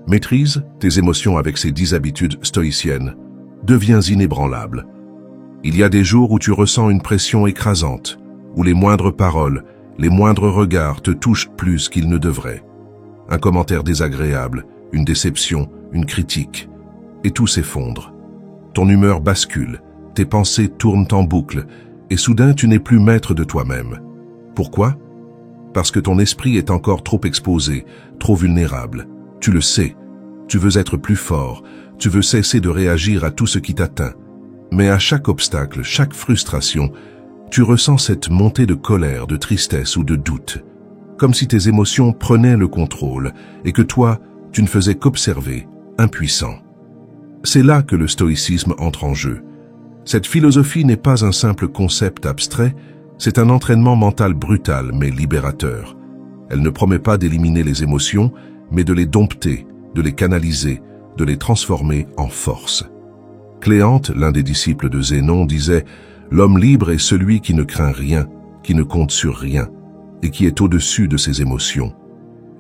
Maîtrise tes émotions avec ces 10 habitudes stoïciennes. Deviens inébranlable. Il y a des jours où tu ressens une pression écrasante, où les moindres paroles, les moindres regards te touchent plus qu'ils ne devraient. Un commentaire désagréable, une déception, une critique, et tout s'effondre. Ton humeur bascule, tes pensées tournent en boucle, et soudain tu n'es plus maître de toi-même. Pourquoi? Parce que ton esprit est encore trop exposé, trop vulnérable. Tu le sais, tu veux être plus fort, tu veux cesser de réagir à tout ce qui t'atteint. Mais à chaque obstacle, chaque frustration, tu ressens cette montée de colère, de tristesse ou de doute. Comme si tes émotions prenaient le contrôle et que toi, tu ne faisais qu'observer, impuissant. C'est là que le stoïcisme entre en jeu. Cette philosophie n'est pas un simple concept abstrait, c'est un entraînement mental brutal mais libérateur. Elle ne promet pas d'éliminer les émotions, mais de les dompter, de les canaliser, de les transformer en force. Cléante, l'un des disciples de Zénon, disait « L'homme libre est celui qui ne craint rien, qui ne compte sur rien, et qui est au-dessus de ses émotions. »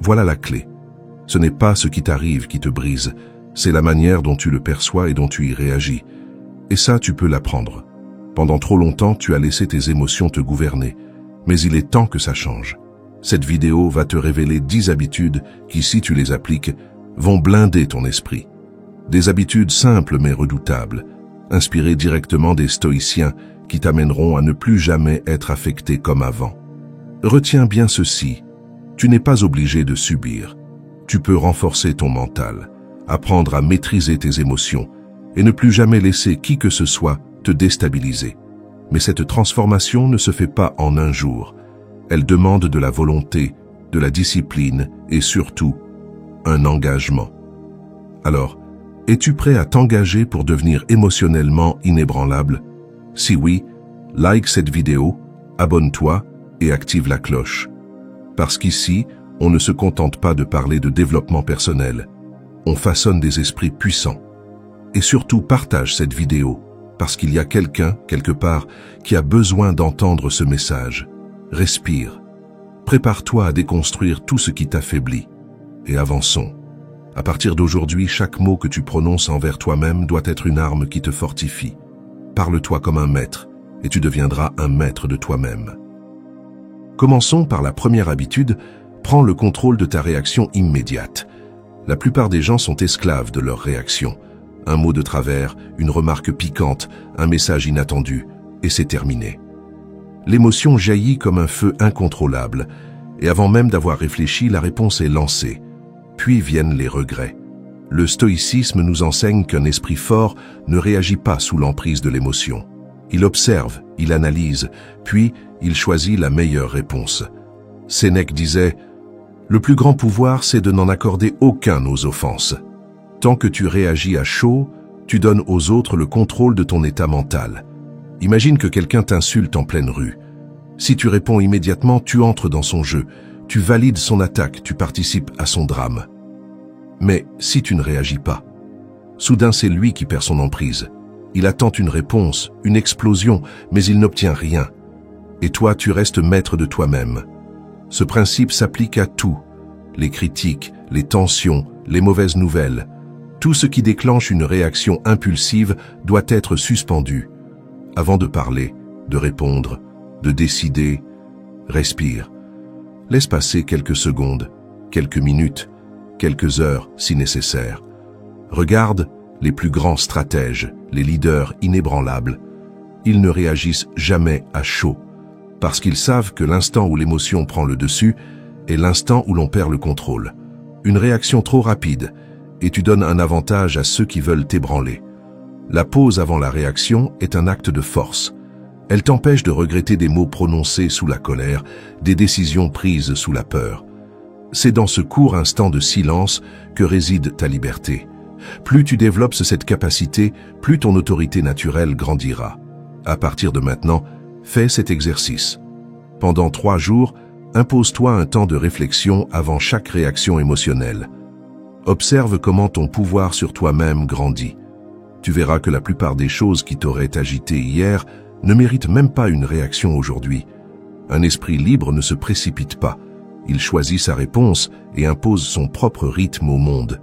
Voilà la clé. Ce n'est pas ce qui t'arrive qui te brise, c'est la manière dont tu le perçois et dont tu y réagis. Et ça, tu peux l'apprendre. Pendant trop longtemps, tu as laissé tes émotions te gouverner, mais il est temps que ça change. Cette vidéo va te révéler 10 habitudes qui, si tu les appliques, vont blinder ton esprit. Des habitudes simples mais redoutables, inspirées directement des stoïciens qui t'amèneront à ne plus jamais être affecté comme avant. Retiens bien ceci, tu n'es pas obligé de subir. Tu peux renforcer ton mental, apprendre à maîtriser tes émotions et ne plus jamais laisser qui que ce soit te déstabiliser. Mais cette transformation ne se fait pas en un jour. Elle demande de la volonté, de la discipline et surtout, un engagement. Alors, es-tu prêt à t'engager pour devenir émotionnellement inébranlable? Si oui, like cette vidéo, abonne-toi et active la cloche. Parce qu'ici, on ne se contente pas de parler de développement personnel. On façonne des esprits puissants. Et surtout, partage cette vidéo, parce qu'il y a quelqu'un, quelque part, qui a besoin d'entendre ce message. Respire. Prépare-toi à déconstruire tout ce qui t'affaiblit. Et avançons. À partir d'aujourd'hui, chaque mot que tu prononces envers toi-même doit être une arme qui te fortifie. Parle-toi comme un maître, et tu deviendras un maître de toi-même. Commençons par la première habitude, prends le contrôle de ta réaction immédiate. La plupart des gens sont esclaves de leur réaction. Un mot de travers, une remarque piquante, un message inattendu, et c'est terminé. L'émotion jaillit comme un feu incontrôlable, et avant même d'avoir réfléchi, la réponse est lancée. Puis viennent les regrets. Le stoïcisme nous enseigne qu'un esprit fort ne réagit pas sous l'emprise de l'émotion. Il observe, il analyse, puis il choisit la meilleure réponse. Sénèque disait « Le plus grand pouvoir, c'est de n'en accorder aucun aux offenses. Tant que tu réagis à chaud, tu donnes aux autres le contrôle de ton état mental. Imagine que quelqu'un t'insulte en pleine rue. Si tu réponds immédiatement, tu entres dans son jeu, tu valides son attaque, tu participes à son drame. Mais si tu ne réagis pas, soudain c'est lui qui perd son emprise. Il attend une réponse, une explosion, mais il n'obtient rien. Et toi, tu restes maître de toi-même. Ce principe s'applique à tout. Les critiques, les tensions, les mauvaises nouvelles. Tout ce qui déclenche une réaction impulsive doit être suspendu. Avant de parler, de répondre, de décider, respire. Laisse passer quelques secondes, quelques minutes, quelques heures si nécessaire. Regarde les plus grands stratèges, les leaders inébranlables. Ils ne réagissent jamais à chaud, parce qu'ils savent que l'instant où l'émotion prend le dessus est l'instant où l'on perd le contrôle. Une réaction trop rapide, et tu donnes un avantage à ceux qui veulent t'ébranler. La pause avant la réaction est un acte de force. Elle t'empêche de regretter des mots prononcés sous la colère, des décisions prises sous la peur. C'est dans ce court instant de silence que réside ta liberté. Plus tu développes cette capacité, plus ton autorité naturelle grandira. À partir de maintenant, fais cet exercice. Pendant 3 jours, impose-toi un temps de réflexion avant chaque réaction émotionnelle. Observe comment ton pouvoir sur toi-même grandit. Tu verras que la plupart des choses qui t'auraient agité hier ne méritent même pas une réaction aujourd'hui. Un esprit libre ne se précipite pas. Il choisit sa réponse et impose son propre rythme au monde.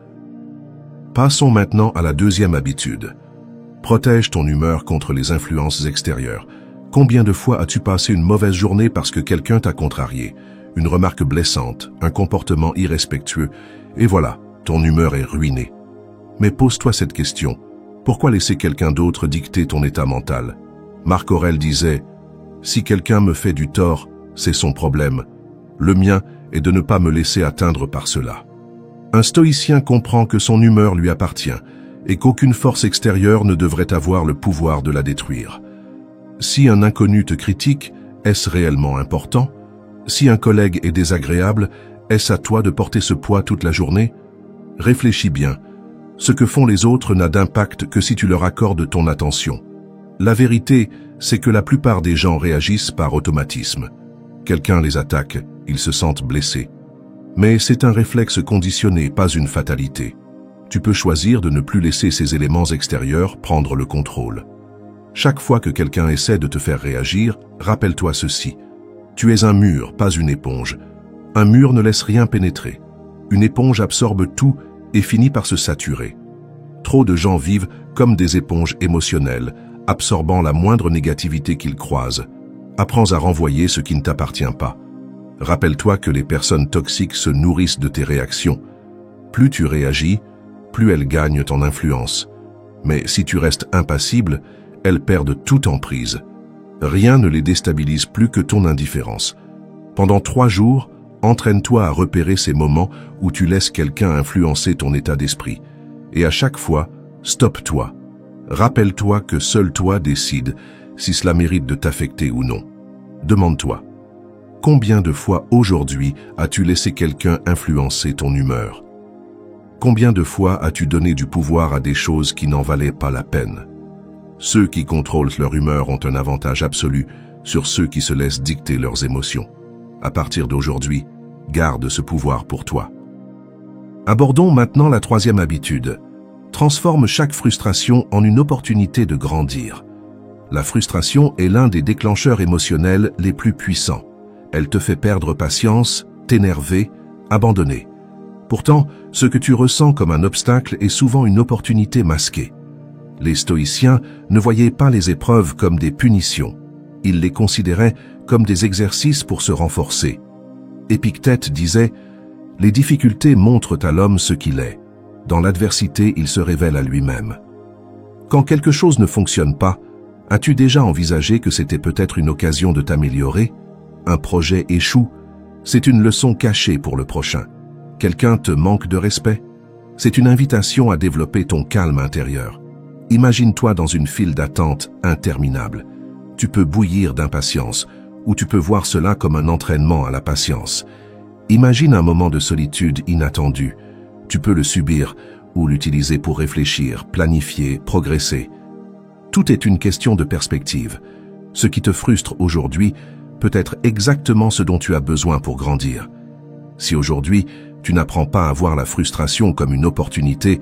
Passons maintenant à la deuxième habitude. Protège ton humeur contre les influences extérieures. Combien de fois as-tu passé une mauvaise journée parce que quelqu'un t'a contrarié, une remarque blessante, un comportement irrespectueux, et voilà, ton humeur est ruinée. Mais pose-toi cette question. Pourquoi laisser quelqu'un d'autre dicter ton état mental? Marc Aurèle disait « Si quelqu'un me fait du tort, c'est son problème. Le mien est de ne pas me laisser atteindre par cela. » Un stoïcien comprend que son humeur lui appartient et qu'aucune force extérieure ne devrait avoir le pouvoir de la détruire. Si un inconnu te critique, est-ce réellement important? Si un collègue est désagréable, est-ce à toi de porter ce poids toute la journée? Réfléchis bien. Ce que font les autres n'a d'impact que si tu leur accordes ton attention. La vérité, c'est que la plupart des gens réagissent par automatisme. Quelqu'un les attaque, ils se sentent blessés. Mais c'est un réflexe conditionné, pas une fatalité. Tu peux choisir de ne plus laisser ces éléments extérieurs prendre le contrôle. Chaque fois que quelqu'un essaie de te faire réagir, rappelle-toi ceci. Tu es un mur, pas une éponge. Un mur ne laisse rien pénétrer. Une éponge absorbe tout et finit par se saturer. Trop de gens vivent comme des éponges émotionnelles, absorbant la moindre négativité qu'ils croisent. Apprends à renvoyer ce qui ne t'appartient pas. Rappelle-toi que les personnes toxiques se nourrissent de tes réactions. Plus tu réagis, plus elles gagnent ton influence. Mais si tu restes impassible, elles perdent toute emprise. Rien ne les déstabilise plus que ton indifférence. Pendant 3 jours, entraîne-toi à repérer ces moments où tu laisses quelqu'un influencer ton état d'esprit. Et à chaque fois, stoppe-toi. Rappelle-toi que seul toi décides si cela mérite de t'affecter ou non. Demande-toi, combien de fois aujourd'hui as-tu laissé quelqu'un influencer ton humeur? Combien de fois as-tu donné du pouvoir à des choses qui n'en valaient pas la peine? Ceux qui contrôlent leur humeur ont un avantage absolu sur ceux qui se laissent dicter leurs émotions. À partir d'aujourd'hui, garde ce pouvoir pour toi. Abordons maintenant la troisième habitude. Transforme chaque frustration en une opportunité de grandir. La frustration est l'un des déclencheurs émotionnels les plus puissants. Elle te fait perdre patience, t'énerver, abandonner. Pourtant, ce que tu ressens comme un obstacle est souvent une opportunité masquée. Les stoïciens ne voyaient pas les épreuves comme des punitions. Ils les considéraient comme des exercices pour se renforcer. Épictète disait « Les difficultés montrent à l'homme ce qu'il est. Dans l'adversité, il se révèle à lui-même. » Quand quelque chose ne fonctionne pas, as-tu déjà envisagé que c'était peut-être une occasion de t'améliorer? Un projet échoue, c'est une leçon cachée pour le prochain. Quelqu'un te manque de respect? C'est une invitation à développer ton calme intérieur. Imagine-toi dans une file d'attente interminable. Tu peux bouillir d'impatience, ou tu peux voir cela comme un entraînement à la patience. Imagine un moment de solitude inattendu. Tu peux le subir ou l'utiliser pour réfléchir, planifier, progresser. Tout est une question de perspective. Ce qui te frustre aujourd'hui peut être exactement ce dont tu as besoin pour grandir. Si aujourd'hui, tu n'apprends pas à voir la frustration comme une opportunité,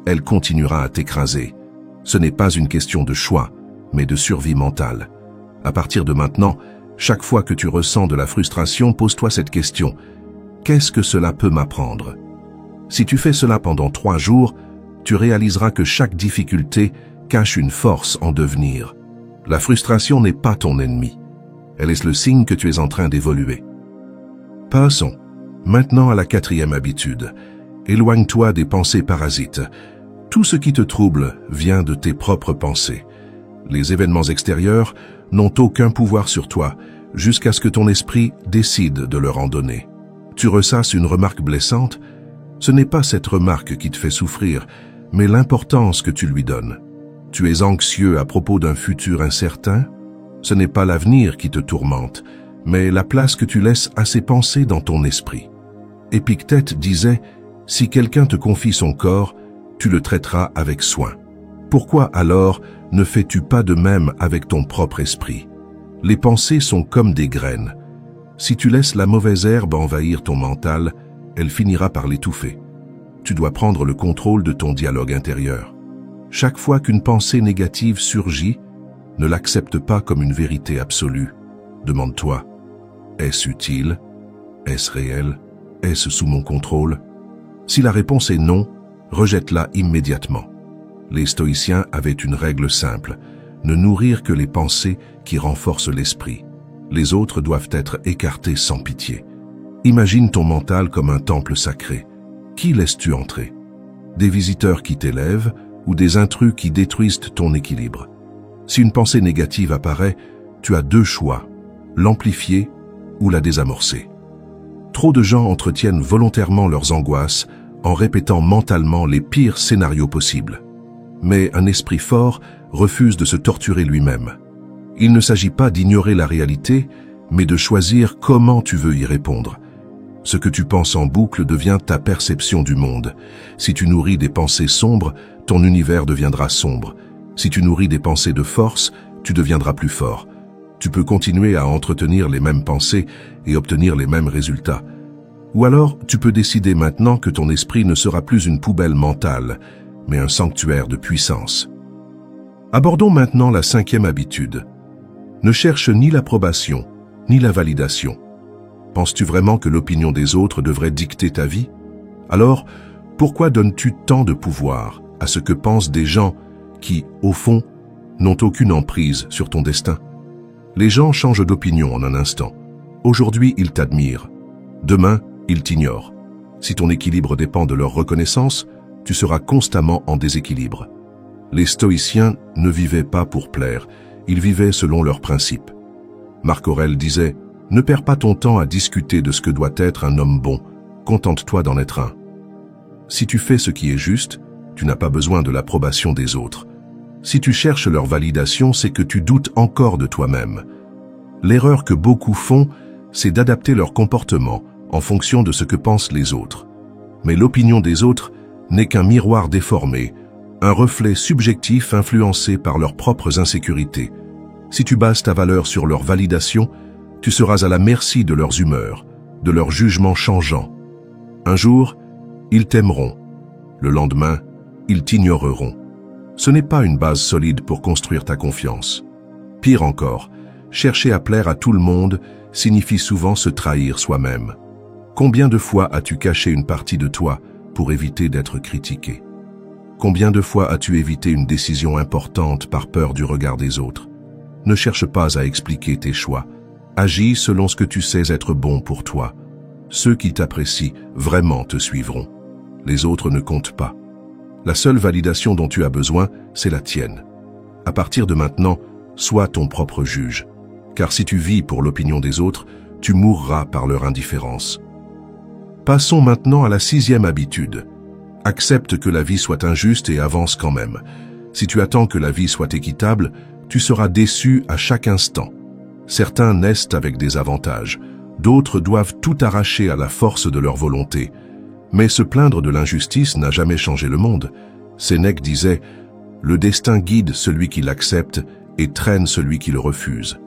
elle continuera à t'écraser. Ce n'est pas une question de choix, mais de survie mentale. À partir de maintenant, chaque fois que tu ressens de la frustration, pose-toi cette question. Qu'est-ce que cela peut m'apprendre? Si tu fais cela pendant 3 jours, tu réaliseras que chaque difficulté cache une force en devenir. La frustration n'est pas ton ennemi. Elle est le signe que tu es en train d'évoluer. Passons maintenant à la 4e habitude. Éloigne-toi des pensées parasites. Tout ce qui te trouble vient de tes propres pensées. Les événements extérieurs n'ont aucun pouvoir sur toi jusqu'à ce que ton esprit décide de leur en donner. Tu ressasses une remarque blessante? Ce n'est pas cette remarque qui te fait souffrir, mais l'importance que tu lui donnes. Tu es anxieux à propos d'un futur incertain? Ce n'est pas l'avenir qui te tourmente, mais la place que tu laisses à ces pensées dans ton esprit. Épictète disait « Si quelqu'un te confie son corps, tu le traiteras avec soin. » Pourquoi alors ne fais-tu pas de même avec ton propre esprit? Les pensées sont comme des graines. Si tu laisses la mauvaise herbe envahir ton mental, elle finira par l'étouffer. Tu dois prendre le contrôle de ton dialogue intérieur. Chaque fois qu'une pensée négative surgit, ne l'accepte pas comme une vérité absolue. Demande-toi, est-ce utile? Est-ce réel? Est-ce sous mon contrôle? Si la réponse est non, rejette-la immédiatement. Les stoïciens avaient une règle simple, ne nourrir que les pensées qui renforcent l'esprit. Les autres doivent être écartés sans pitié. Imagine ton mental comme un temple sacré. Qui laisses-tu entrer? Des visiteurs qui t'élèvent ou des intrus qui détruisent ton équilibre? Si une pensée négative apparaît, tu as deux choix, l'amplifier ou la désamorcer. Trop de gens entretiennent volontairement leurs angoisses en répétant mentalement les pires scénarios possibles. Mais un esprit fort refuse de se torturer lui-même. Il ne s'agit pas d'ignorer la réalité, mais de choisir comment tu veux y répondre. Ce que tu penses en boucle devient ta perception du monde. Si tu nourris des pensées sombres, ton univers deviendra sombre. Si tu nourris des pensées de force, tu deviendras plus fort. Tu peux continuer à entretenir les mêmes pensées et obtenir les mêmes résultats. Ou alors, tu peux décider maintenant que ton esprit ne sera plus une poubelle mentale, mais un sanctuaire de puissance. Abordons maintenant la 5e habitude. Ne cherche ni l'approbation, ni la validation. Penses-tu vraiment que l'opinion des autres devrait dicter ta vie? Alors, pourquoi donnes-tu tant de pouvoir à ce que pensent des gens qui, au fond, n'ont aucune emprise sur ton destin? Les gens changent d'opinion en un instant. Aujourd'hui, ils t'admirent. Demain, ils t'ignorent. Si ton équilibre dépend de leur reconnaissance, tu seras constamment en déséquilibre. Les stoïciens ne vivaient pas pour plaire, ils vivaient selon leurs principes. Marc Aurèle disait « Ne perds pas ton temps à discuter de ce que doit être un homme bon, contente-toi d'en être un. » Si tu fais ce qui est juste, tu n'as pas besoin de l'approbation des autres. Si tu cherches leur validation, c'est que tu doutes encore de toi-même. L'erreur que beaucoup font, c'est d'adapter leur comportement en fonction de ce que pensent les autres. Mais l'opinion des autres n'est qu'un miroir déformé, un reflet subjectif influencé par leurs propres insécurités. Si tu bases ta valeur sur leur validation, tu seras à la merci de leurs humeurs, de leurs jugements changeants. Un jour, ils t'aimeront. Le lendemain, ils t'ignoreront. Ce n'est pas une base solide pour construire ta confiance. Pire encore, chercher à plaire à tout le monde signifie souvent se trahir soi-même. Combien de fois as-tu caché une partie de toi pour éviter d'être critiqué? Combien de fois as-tu évité une décision importante par peur du regard des autres? Ne cherche pas à expliquer tes choix. Agis selon ce que tu sais être bon pour toi. Ceux qui t'apprécient vraiment te suivront. Les autres ne comptent pas. La seule validation dont tu as besoin, c'est la tienne. À partir de maintenant, sois ton propre juge. Car si tu vis pour l'opinion des autres, tu mourras par leur indifférence. Passons maintenant à la 6e habitude. Accepte que la vie soit injuste et avance quand même. Si tu attends que la vie soit équitable, tu seras déçu à chaque instant. Certains naissent avec des avantages, d'autres doivent tout arracher à la force de leur volonté. Mais se plaindre de l'injustice n'a jamais changé le monde. Sénèque disait « Le destin guide celui qui l'accepte et traîne celui qui le refuse ».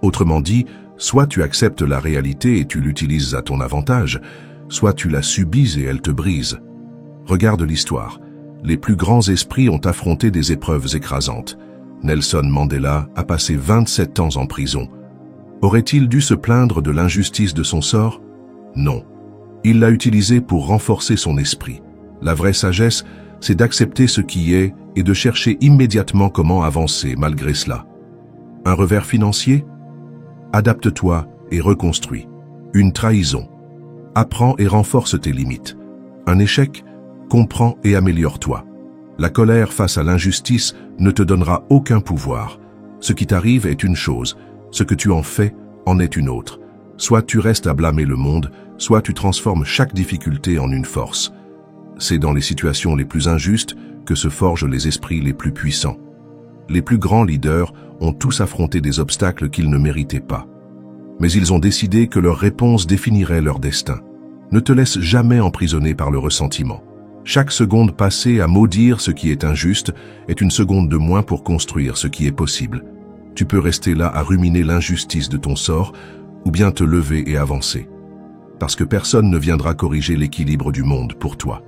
Autrement dit, soit tu acceptes la réalité et tu l'utilises à ton avantage, soit tu la subis et elle te brise. Regarde l'histoire. Les plus grands esprits ont affronté des épreuves écrasantes. Nelson Mandela a passé 27 ans en prison. Aurait-il dû se plaindre de l'injustice de son sort? Non. Il l'a utilisé pour renforcer son esprit. La vraie sagesse, c'est d'accepter ce qui est et de chercher immédiatement comment avancer malgré cela. Un revers financier? Adapte-toi et reconstruis. Une trahison? Apprends et renforce tes limites. Un échec? Comprends et améliore-toi. La colère face à l'injustice ne te donnera aucun pouvoir. Ce qui t'arrive est une chose, ce que tu en fais en est une autre. Soit tu restes à blâmer le monde, soit tu transformes chaque difficulté en une force. C'est dans les situations les plus injustes que se forgent les esprits les plus puissants. Les plus grands leaders ont tous affronté des obstacles qu'ils ne méritaient pas. Mais ils ont décidé que leur réponse définirait leur destin. Ne te laisse jamais emprisonner par le ressentiment. Chaque seconde passée à maudire ce qui est injuste est une seconde de moins pour construire ce qui est possible. Tu peux rester là à ruminer l'injustice de ton sort ou bien te lever et avancer. Parce que personne ne viendra corriger l'équilibre du monde pour toi.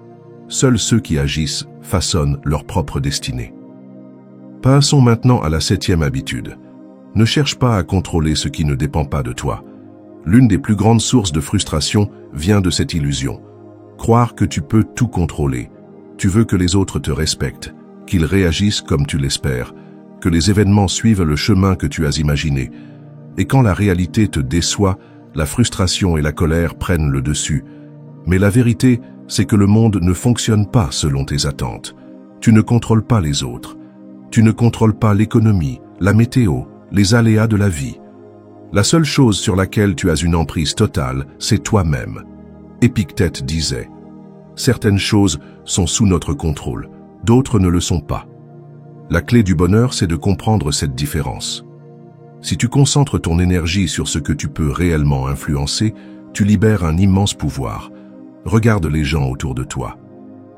Seuls ceux qui agissent façonnent leur propre destinée. Passons maintenant à la 7e habitude. Ne cherche pas à contrôler ce qui ne dépend pas de toi. L'une des plus grandes sources de frustration vient de cette illusion. Croire que tu peux tout contrôler. Tu veux que les autres te respectent, qu'ils réagissent comme tu l'espères, que les événements suivent le chemin que tu as imaginé. Et quand la réalité te déçoit, la frustration et la colère prennent le dessus. Mais la vérité, c'est que le monde ne fonctionne pas selon tes attentes. Tu ne contrôles pas les autres. Tu ne contrôles pas l'économie, la météo, les aléas de la vie. La seule chose sur laquelle tu as une emprise totale, c'est toi-même. Épictète disait « Certaines choses sont sous notre contrôle, d'autres ne le sont pas. » La clé du bonheur, c'est de comprendre cette différence. Si tu concentres ton énergie sur ce que tu peux réellement influencer, tu libères un immense pouvoir. Regarde les gens autour de toi.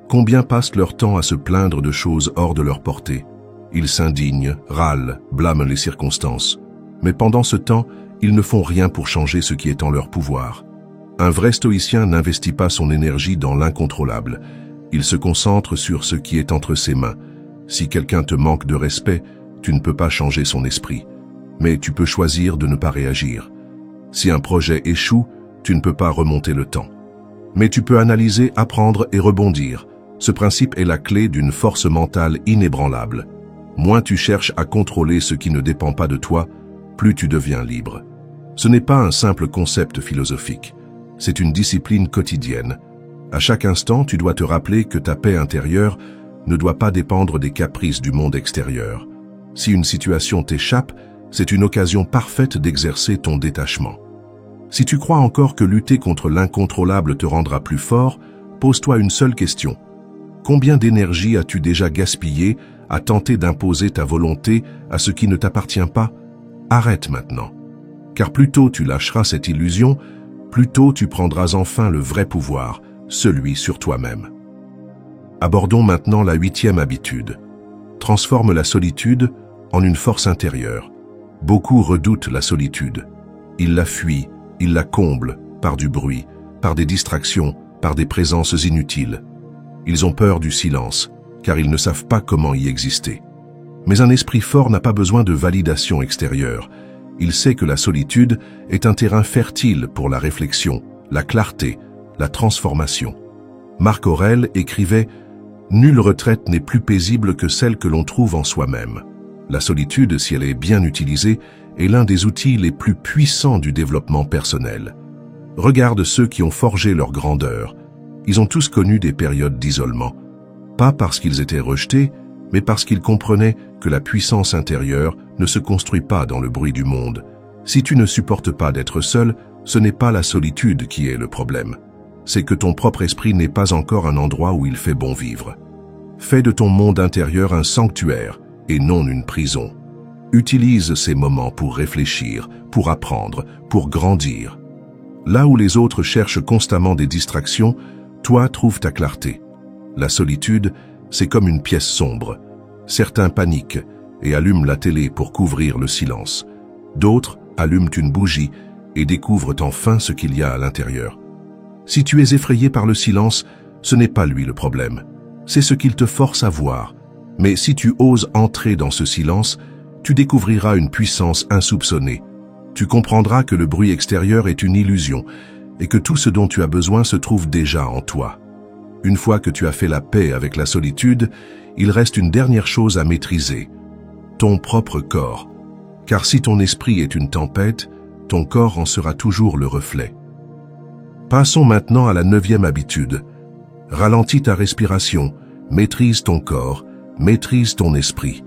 Combien passent leur temps à se plaindre de choses hors de leur portée? Ils s'indignent, râlent, blâment les circonstances. Mais pendant ce temps, ils ne font rien pour changer ce qui est en leur pouvoir. Un vrai stoïcien n'investit pas son énergie dans l'incontrôlable. Il se concentre sur ce qui est entre ses mains. Si quelqu'un te manque de respect, tu ne peux pas changer son esprit. Mais tu peux choisir de ne pas réagir. Si un projet échoue, tu ne peux pas remonter le temps. Mais tu peux analyser, apprendre et rebondir. Ce principe est la clé d'une force mentale inébranlable. Moins tu cherches à contrôler ce qui ne dépend pas de toi, plus tu deviens libre. Ce n'est pas un simple concept philosophique. C'est une discipline quotidienne. À chaque instant, tu dois te rappeler que ta paix intérieure ne doit pas dépendre des caprices du monde extérieur. Si une situation t'échappe, c'est une occasion parfaite d'exercer ton détachement. Si tu crois encore que lutter contre l'incontrôlable te rendra plus fort, pose-toi une seule question. Combien d'énergie as-tu déjà gaspillé à tenter d'imposer ta volonté à ce qui ne t'appartient pas? Arrête maintenant. Car plus tôt tu lâcheras cette illusion, plus tôt tu prendras enfin le vrai pouvoir, celui sur toi-même. Abordons maintenant la 8e habitude. Transforme la solitude en une force intérieure. Beaucoup redoutent la solitude. Ils la fuient, ils la comblent par du bruit, par des distractions, par des présences inutiles. Ils ont peur du silence, car ils ne savent pas comment y exister. Mais un esprit fort n'a pas besoin de validation extérieure. Il sait que la solitude est un terrain fertile pour la réflexion, la clarté, la transformation. Marc Aurèle écrivait « Nulle retraite n'est plus paisible que celle que l'on trouve en soi-même ». La solitude, si elle est bien utilisée, est l'un des outils les plus puissants du développement personnel. Regarde ceux qui ont forgé leur grandeur. Ils ont tous connu des périodes d'isolement. Pas parce qu'ils étaient rejetés, mais parce qu'ils comprenaient que la puissance intérieure ne se construit pas dans le bruit du monde. Si tu ne supportes pas d'être seul, ce n'est pas la solitude qui est le problème. C'est que ton propre esprit n'est pas encore un endroit où il fait bon vivre. Fais de ton monde intérieur un sanctuaire et non une prison. Utilise ces moments pour réfléchir, pour apprendre, pour grandir. Là où les autres cherchent constamment des distractions, toi trouve ta clarté. La solitude, c'est comme une pièce sombre. Certains paniquent et allument la télé pour couvrir le silence. D'autres allument une bougie et découvrent enfin ce qu'il y a à l'intérieur. Si tu es effrayé par le silence, ce n'est pas lui le problème. C'est ce qu'il te force à voir. Mais si tu oses entrer dans ce silence, tu découvriras une puissance insoupçonnée. Tu comprendras que le bruit extérieur est une illusion et que tout ce dont tu as besoin se trouve déjà en toi. Une fois que tu as fait la paix avec la solitude, il reste une dernière chose à maîtriser, ton propre corps. Car si ton esprit est une tempête, ton corps en sera toujours le reflet. Passons maintenant à la 9e habitude. Ralentis ta respiration, maîtrise ton corps, maîtrise ton esprit.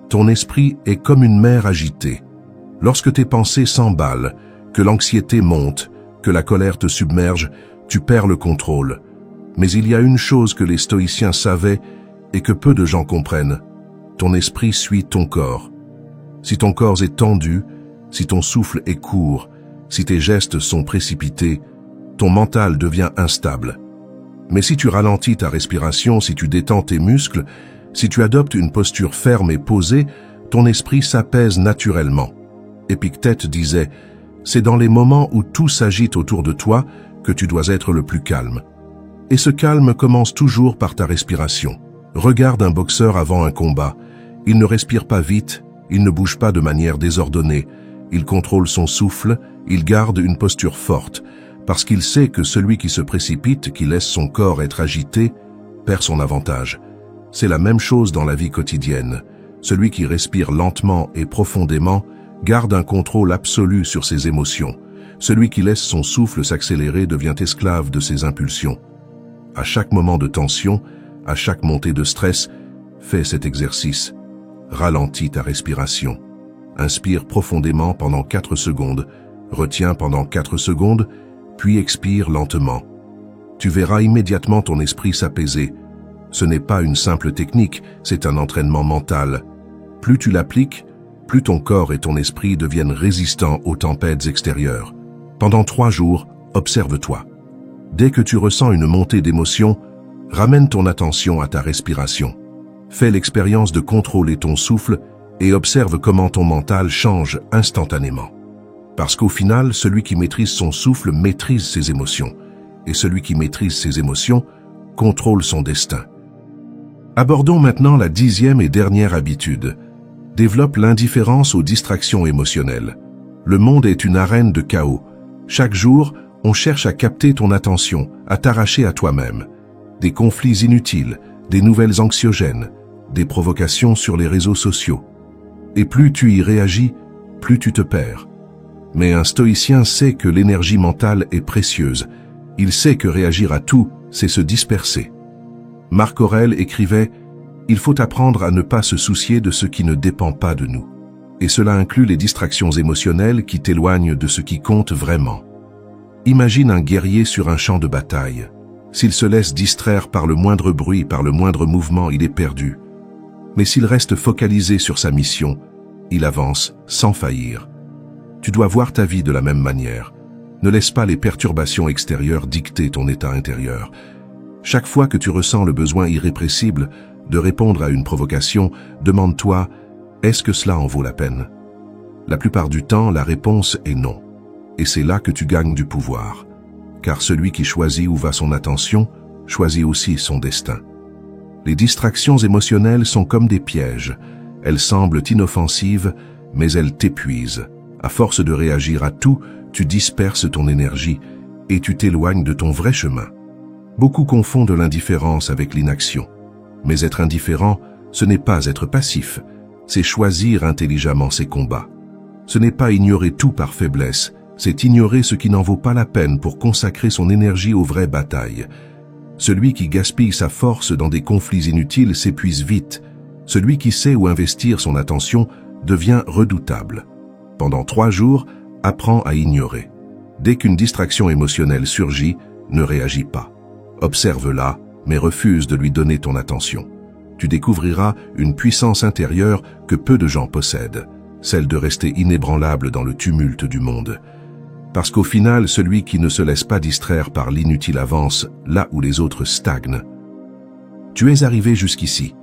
Ton esprit est comme une mer agitée. Lorsque tes pensées s'emballent, que l'anxiété monte, que la colère te submerge, tu perds le contrôle. Mais il y a une chose que les stoïciens savaient et que peu de gens comprennent. Ton esprit suit ton corps. Si ton corps est tendu, si ton souffle est court, si tes gestes sont précipités, ton mental devient instable. Mais si tu ralentis ta respiration, si tu détends tes muscles, si tu adoptes une posture ferme et posée, ton esprit s'apaise naturellement. Épictète disait « C'est dans les moments où tout s'agite autour de toi que tu dois être le plus calme. » Et ce calme commence toujours par ta respiration. Regarde un boxeur avant un combat. Il ne respire pas vite, il ne bouge pas de manière désordonnée. Il contrôle son souffle, il garde une posture forte, parce qu'il sait que celui qui se précipite, qui laisse son corps être agité, perd son avantage. C'est la même chose dans la vie quotidienne. Celui qui respire lentement et profondément garde un contrôle absolu sur ses émotions. Celui qui laisse son souffle s'accélérer devient esclave de ses impulsions. À chaque moment de tension, à chaque montée de stress, fais cet exercice. Ralentis ta respiration. Inspire profondément pendant 4 secondes, retiens pendant 4 secondes, puis expire lentement. Tu verras immédiatement ton esprit s'apaiser. Ce n'est pas une simple technique, c'est un entraînement mental. Plus tu l'appliques, plus ton corps et ton esprit deviennent résistants aux tempêtes extérieures. Pendant 3 jours, observe-toi. Dès que tu ressens une montée d'émotion, ramène ton attention à ta respiration. Fais l'expérience de contrôler ton souffle et observe comment ton mental change instantanément. Parce qu'au final, celui qui maîtrise son souffle maîtrise ses émotions, et celui qui maîtrise ses émotions contrôle son destin. Abordons maintenant la 10e et dernière habitude. Développe l'indifférence aux distractions émotionnelles. Le monde est une arène de chaos. Chaque jour, on cherche à capter ton attention, à t'arracher à toi-même. Des conflits inutiles, des nouvelles anxiogènes, des provocations sur les réseaux sociaux. Et plus tu y réagis, plus tu te perds. Mais un stoïcien sait que l'énergie mentale est précieuse. Il sait que réagir à tout, c'est se disperser. Marc Aurèle écrivait « Il faut apprendre à ne pas se soucier de ce qui ne dépend pas de nous. » Et cela inclut les distractions émotionnelles qui t'éloignent de ce qui compte vraiment. Imagine un guerrier sur un champ de bataille. S'il se laisse distraire par le moindre bruit, par le moindre mouvement, il est perdu. Mais s'il reste focalisé sur sa mission, il avance sans faillir. Tu dois voir ta vie de la même manière. Ne laisse pas les perturbations extérieures dicter ton état intérieur. Chaque fois que tu ressens le besoin irrépressible de répondre à une provocation, demande-toi « Est-ce que cela en vaut la peine ?» La plupart du temps, la réponse est non. Et c'est là que tu gagnes du pouvoir. Car celui qui choisit où va son attention, choisit aussi son destin. Les distractions émotionnelles sont comme des pièges. Elles semblent inoffensives, mais elles t'épuisent. À force de réagir à tout, tu disperses ton énergie et tu t'éloignes de ton vrai chemin. Beaucoup confondent l'indifférence avec l'inaction. Mais être indifférent, ce n'est pas être passif, c'est choisir intelligemment ses combats. Ce n'est pas ignorer tout par faiblesse, c'est ignorer ce qui n'en vaut pas la peine pour consacrer son énergie aux vraies batailles. Celui qui gaspille sa force dans des conflits inutiles s'épuise vite. Celui qui sait où investir son attention devient redoutable. Pendant 3 jours, apprends à ignorer. Dès qu'une distraction émotionnelle surgit, ne réagis pas. Observe-la, mais refuse de lui donner ton attention. Tu découvriras une puissance intérieure que peu de gens possèdent, celle de rester inébranlable dans le tumulte du monde. Parce qu'au final, celui qui ne se laisse pas distraire par l'inutile avance là où les autres stagnent. Tu es arrivé jusqu'ici.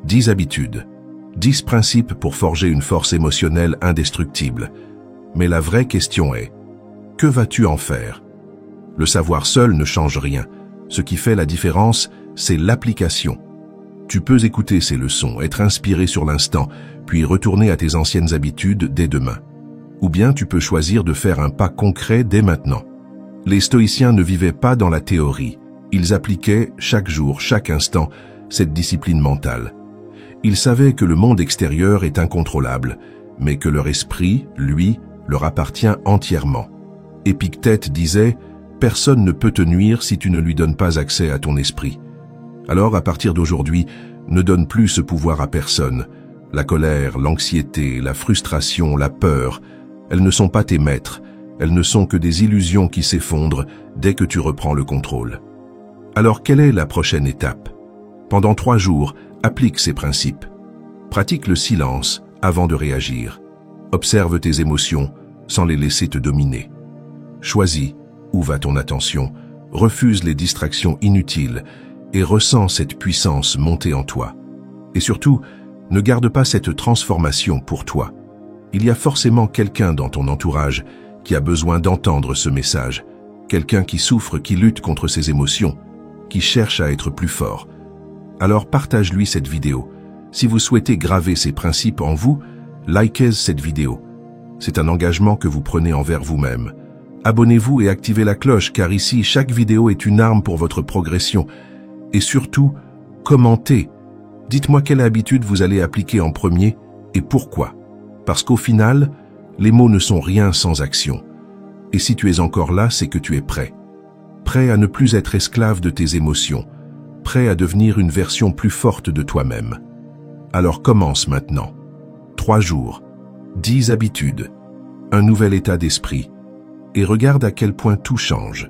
10 habitudes, 10 principes pour forger une force émotionnelle indestructible. Mais la vraie question est, que vas-tu en faire? Le savoir seul ne change rien. Ce qui fait la différence, c'est l'application. Tu peux écouter ces leçons, être inspiré sur l'instant, puis retourner à tes anciennes habitudes dès demain. Ou bien tu peux choisir de faire un pas concret dès maintenant. Les stoïciens ne vivaient pas dans la théorie. Ils appliquaient chaque jour, chaque instant, cette discipline mentale. Ils savaient que le monde extérieur est incontrôlable, mais que leur esprit, lui, leur appartient entièrement. Épictète disait « Personne ne peut te nuire si tu ne lui donnes pas accès à ton esprit ». Alors, à partir d'aujourd'hui, ne donne plus ce pouvoir à personne. La colère, l'anxiété, la frustration, la peur, elles ne sont pas tes maîtres, elles ne sont que des illusions qui s'effondrent dès que tu reprends le contrôle. Alors, quelle est la prochaine étape? Pendant 3 jours, applique ces principes. Pratique le silence avant de réagir. Observe tes émotions sans les laisser te dominer. Choisis où va ton attention, refuse les distractions inutiles et ressens cette puissance monter en toi. Et surtout, ne garde pas cette transformation pour toi. Il y a forcément quelqu'un dans ton entourage qui a besoin d'entendre ce message, quelqu'un qui souffre, qui lutte contre ses émotions, qui cherche à être plus fort. Alors partage-lui cette vidéo. Si vous souhaitez graver ces principes en vous, likez cette vidéo. C'est un engagement que vous prenez envers vous-même. Abonnez-vous et activez la cloche car ici, chaque vidéo est une arme pour votre progression. Et surtout, commentez. Dites-moi quelle habitude vous allez appliquer en premier et pourquoi. Parce qu'au final, les mots ne sont rien sans action. Et si tu es encore là, c'est que tu es prêt. Prêt à ne plus être esclave de tes émotions. Prêt à devenir une version plus forte de toi-même. Alors commence maintenant. 3 jours, 10 habitudes, un nouvel état d'esprit. Et regarde à quel point tout change.